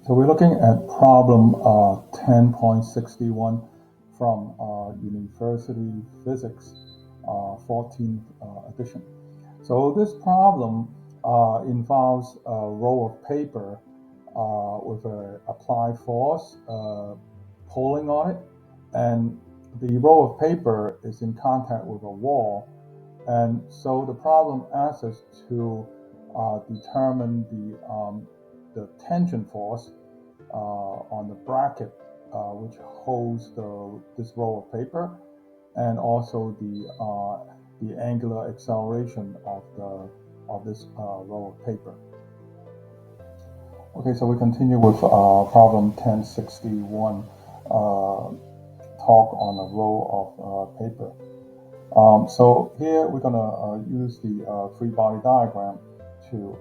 So we're looking at problem 10.61 from University Physics 14th edition. So this problem involves a roll of paper with an applied force pulling on it, and the roll of paper is in contact with a wall. And so the problem asks us to determine the tension force on the bracket which holds this roll of paper, and also the angular acceleration of this roll of paper. Okay, so we continue with problem 1061, talk on a roll of paper. So here we're going to use the free body diagram to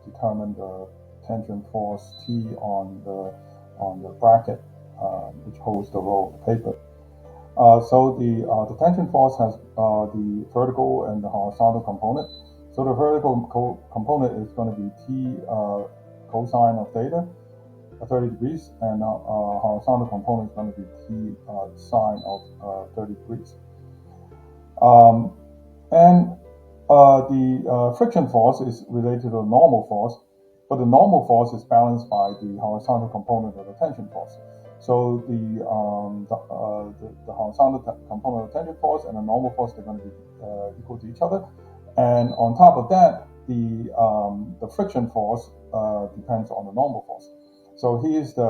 determine the tension force T on the bracket which holds the roll of paper. So the tension force has the vertical and the horizontal component. So the vertical component is going to be T cosine of theta, 30 degrees, and horizontal component is going to be T sine of 30 degrees. And the friction force is related to the normal force, but the normal force is balanced by the horizontal component of the tension force. So the horizontal component of the tension force and the normal force, they're going to be equal to each other. And on top of that, the friction force depends on the normal force. So here's the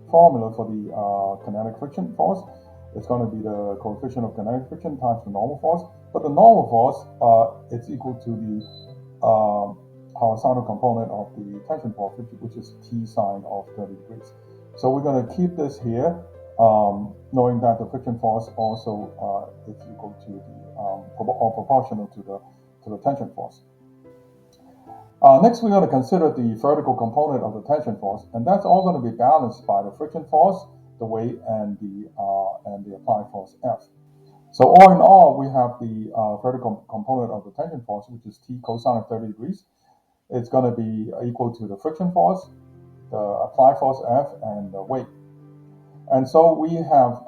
formula for the kinetic friction force. It's going to be the coefficient of kinetic friction times the normal force. But the normal force is equal to the horizontal component of the tension force, which is T sine of 30 degrees. So we're going to keep this here, knowing that the friction force also is equal to the or proportional to the tension force. Next, we're going to consider the vertical component of the tension force, and that's all going to be balanced by the friction force, the weight, and the applied force F. So all in all, we have the vertical component of the tension force, which is T cosine of 30 degrees. It's going to be equal to the friction force, the applied force F, and the weight. And so we have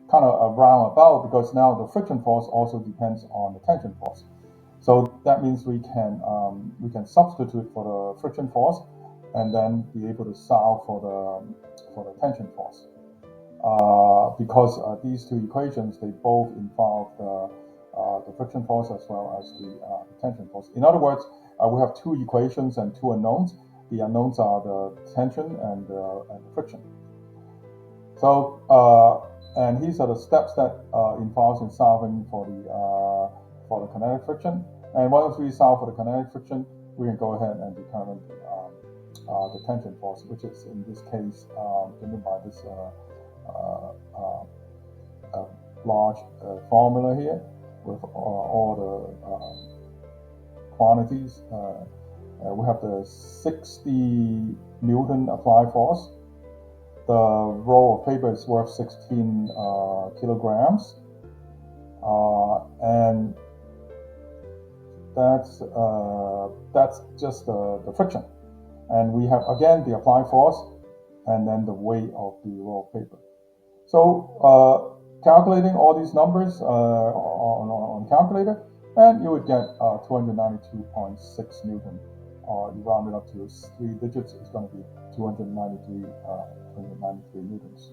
kind of a roundabout, because now the friction force also depends on the tension force. So that means we can substitute for the friction force, and then be able to solve for the tension force. Because these two equations, they both involve the friction force as well as the tension force. In other words, we have two equations and two unknowns. The unknowns are the tension and the friction. So and these are the steps that involves in solving for the kinetic friction. And once we solve for the kinetic friction, we can go ahead and determine the tension force, which is in this case given by this large formula here with all the quantities. We have the 60 Newton applied force. The roll of paper is worth 16 kilograms, and that's just the friction. And we have again the applied force, and then the weight of the roll of paper. So calculating all these numbers on calculator, and you would get 292.6 Newton. You round it up to 3 digits, it's going to be 293 Newtons.